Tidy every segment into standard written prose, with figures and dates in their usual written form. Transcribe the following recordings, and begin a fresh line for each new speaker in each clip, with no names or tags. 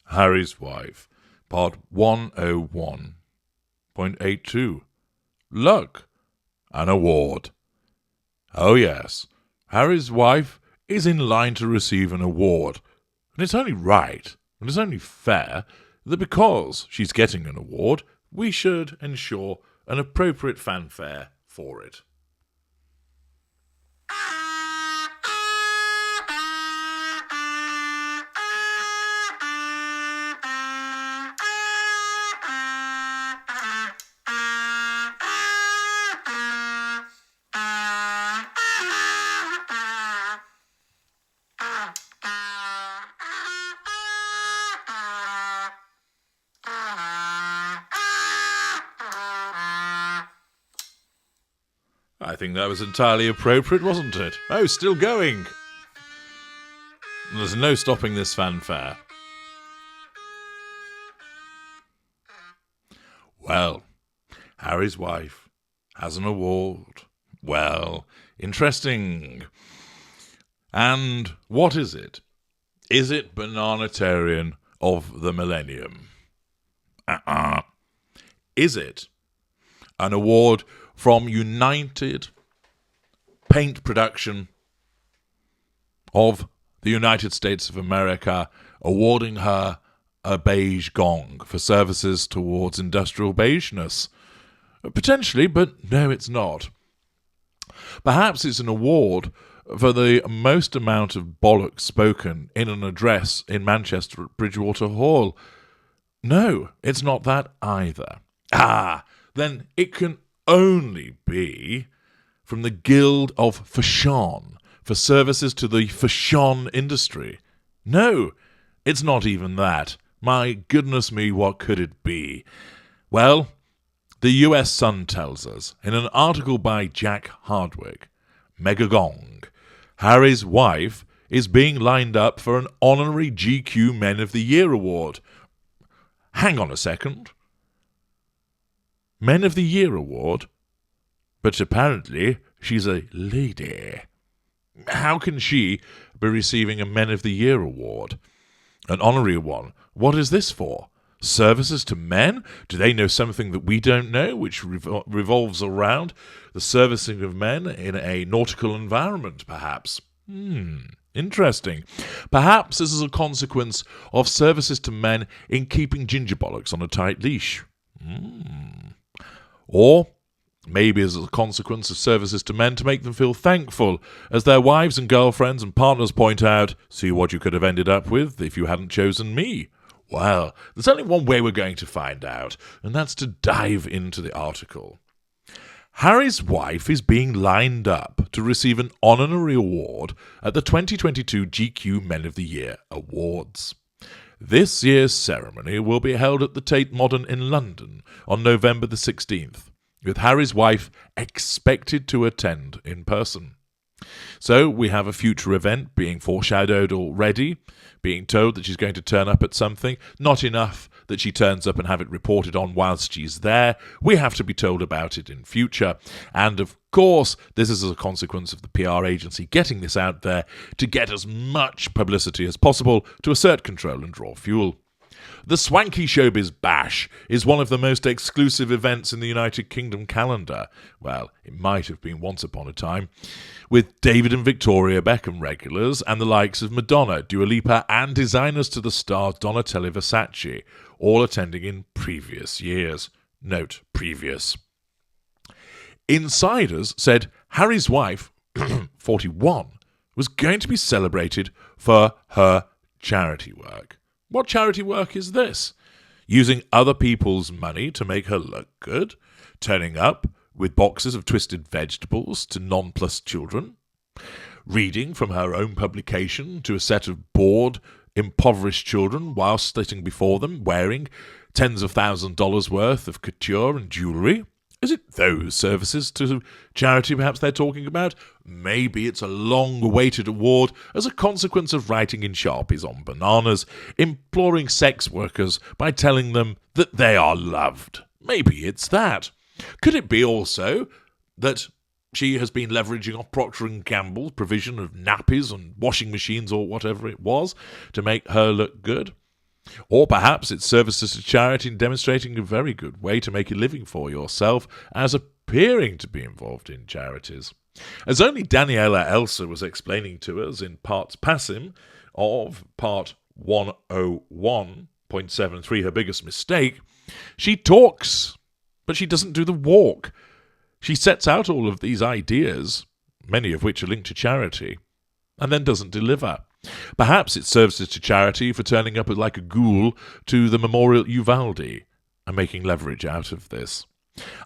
Harry's Wife, Part 101.82. Luck, an award. Oh yes, Harry's wife is in line to receive an award, and it's only right, and it's only fair, that because she's getting an award, we should ensure an appropriate fanfare for it. I think that was entirely appropriate, wasn't it? Oh, still going. There's no stopping this fanfare. Well, Harry's wife has an award. Well, interesting. And what is it? Is it Bananatarian of the Millennium? Is it an award from United Paint Production of the United States of America, awarding her a beige gong for services towards industrial beigeness? Potentially, but no, it's not. Perhaps it's an award for the most amount of bollocks spoken in an address in Manchester at Bridgewater Hall. No, it's not that either. Then it can only be from the Guild of Fashion for services to the fashion industry. No, it's not even that. My goodness me, what could it be? Well, the US Sun tells us, in an article by Jack Hardwick, Meghan, Harry's wife, is being lined up for an honorary GQ Men of the Year award. Hang on a second. Men of the Year award? But apparently she's a lady. How can she be receiving a Men of the Year award? An honorary one. What is this for? Services to men? Do they know something that we don't know, which revolves around the servicing of men in a nautical environment, perhaps? Interesting. Perhaps this is a consequence of services to men in keeping ginger bollocks on a tight leash. Or maybe as a consequence of services to men to make them feel thankful, as their wives and girlfriends and partners point out, see what you could have ended up with if you hadn't chosen me. Well, there's only one way we're going to find out, and that's to dive into the article. Harry's wife is being lined up to receive an honorary award at the 2022 GQ Men of the Year Awards. This year's ceremony will be held at the Tate Modern in London on November the 16th, with Harry's wife expected to attend in person. So we have a future event being foreshadowed already, being told that she's going to turn up at something. Not enough that she turns up and have it reported on whilst she's there. We have to be told about it in future. And of course, this is as a consequence of the PR agency getting this out there to get as much publicity as possible to assert control and draw fuel. The Swanky Showbiz Bash is one of the most exclusive events in the United Kingdom calendar. Well, it might have been once upon a time, with David and Victoria Beckham regulars and the likes of Madonna, Dua Lipa and designers to the star Donatella Versace, all attending in previous years. Note, previous. Insiders said Harry's wife, 41, was going to be celebrated for her charity work. What charity work is this? Using other people's money to make her look good? Turning up with boxes of twisted vegetables to nonplussed children? Reading from her own publication to a set of bored, impoverished children whilst sitting before them wearing tens of $1,000s worth of couture and jewellery? Is it those services to charity perhaps they're talking about? Maybe it's a long-awaited award as a consequence of writing in Sharpies on bananas, imploring sex workers by telling them that they are loved. Maybe it's that. Could it be also that she has been leveraging off Procter & Gamble's provision of nappies and washing machines or whatever it was to make her look good? Or perhaps it's services to charity and demonstrating a very good way to make a living for yourself as appearing to be involved in charities. As only Daniela Elsa was explaining to us in Parts Passim of part 101.73, her biggest mistake, she talks, but she doesn't do the walk. She sets out all of these ideas, many of which are linked to charity, and then doesn't deliver. Perhaps it services to charity for turning up like a ghoul to the Memorial Uvalde and making leverage out of this.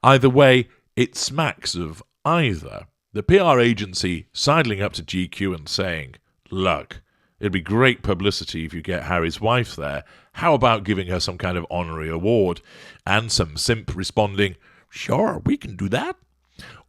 Either way, it smacks of either the PR agency sidling up to GQ and saying, "Look, it'd be great publicity if you get Harry's wife there. How about giving her some kind of honorary award?" And some simp responding, "Sure, we can do that."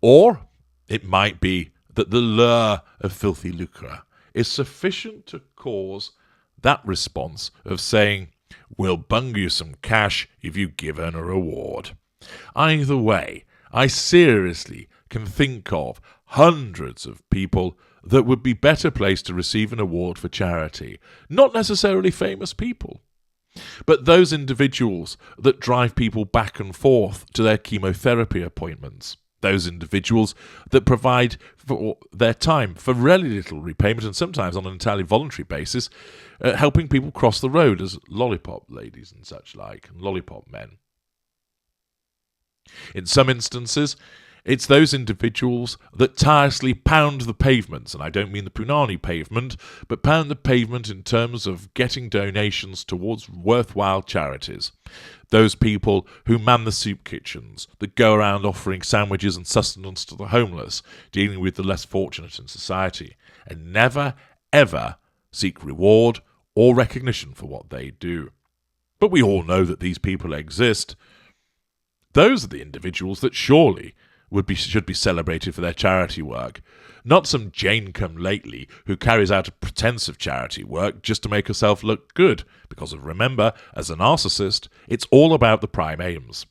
Or it might be that the lure of filthy lucre is sufficient to cause that response of saying, "We'll bung you some cash if you give her a reward." Either way, I seriously can think of hundreds of people that would be better placed to receive an award for charity. Not necessarily famous people, but those individuals that drive people back and forth to their chemotherapy appointments. Those individuals that provide for their time for really little repayment and sometimes on an entirely voluntary basis, helping people cross the road as lollipop ladies and such like, and lollipop men. In some instances, it's those individuals that tirelessly pound the pavements, and I don't mean the Punani pavement, but pound the pavement in terms of getting donations towards worthwhile charities. Those people who man the soup kitchens, that go around offering sandwiches and sustenance to the homeless, dealing with the less fortunate in society, and never, ever seek reward or recognition for what they do. But we all know that these people exist. Those are the individuals that surely should be celebrated for their charity work, not some Jane come lately who carries out a pretense of charity work just to make herself look good, because remember, as a narcissist, it's all about the prime aims.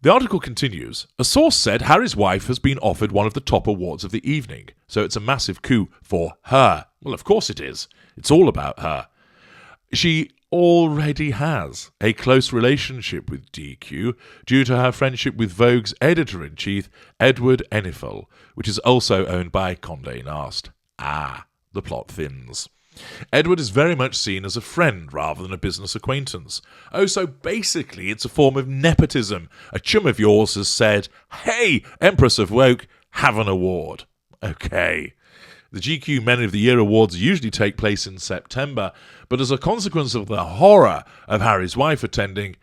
The article continues, a source said Harry's wife has been offered one of the top awards of the evening, so it's a massive coup for her. Well, of course it is. It's all about her. She already has a close relationship with GQ due to her friendship with Vogue's editor-in-chief, Edward Enninful, which is also owned by Condé Nast. The plot thins. Edward is very much seen as a friend rather than a business acquaintance. Oh, so basically it's a form of nepotism. A chum of yours has said, "Hey, Empress of Woke, have an award." Okay. The GQ Men of the Year awards usually take place in September, but as a consequence of the horror of Harry's wife attending,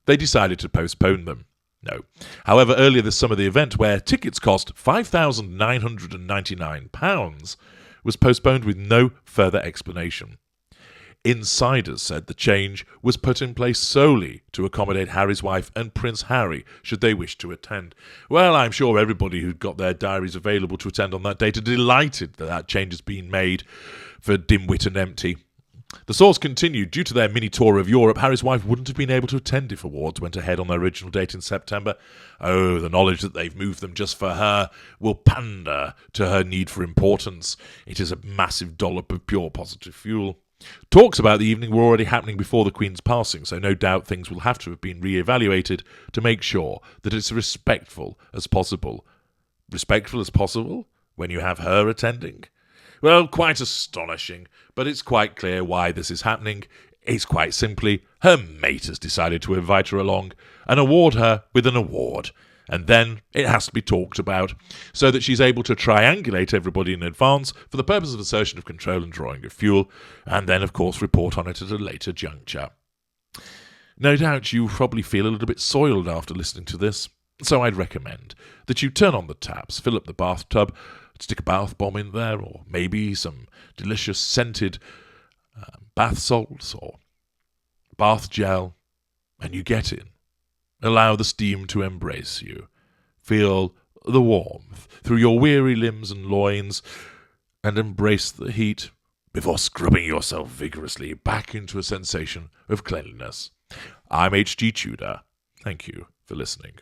they decided to postpone them. No. However, earlier this summer, the event, where tickets cost £5,999, was postponed with no further explanation. Insiders said the change was put in place solely to accommodate Harry's wife and Prince Harry, should they wish to attend. Well, I'm sure everybody who'd got their diaries available to attend on that date are delighted that that change has been made for dimwit and empty. The source continued, due to their mini-tour of Europe, Harry's wife wouldn't have been able to attend if awards went ahead on their original date in September. Oh, the knowledge that they've moved them just for her will pander to her need for importance. It is a massive dollop of pure positive fuel. Talks about the evening were already happening before the Queen's passing, so no doubt things will have to have been re-evaluated to make sure that it's respectful as possible. Respectful as possible when you have her attending? Well, quite astonishing, but it's quite clear why this is happening. It's quite simply her mate has decided to invite her along and award her with an award. And then it has to be talked about so that she's able to triangulate everybody in advance for the purpose of assertion of control and drawing of fuel, and then, of course, report on it at a later juncture. No doubt you probably feel a little bit soiled after listening to this, so I'd recommend that you turn on the taps, fill up the bathtub, stick a bath bomb in there, or maybe some delicious scented bath salts or bath gel, and you get in. Allow the steam to embrace you. Feel the warmth through your weary limbs and loins, and embrace the heat before scrubbing yourself vigorously back into a sensation of cleanliness. I'm H.G. Tudor. Thank you for listening.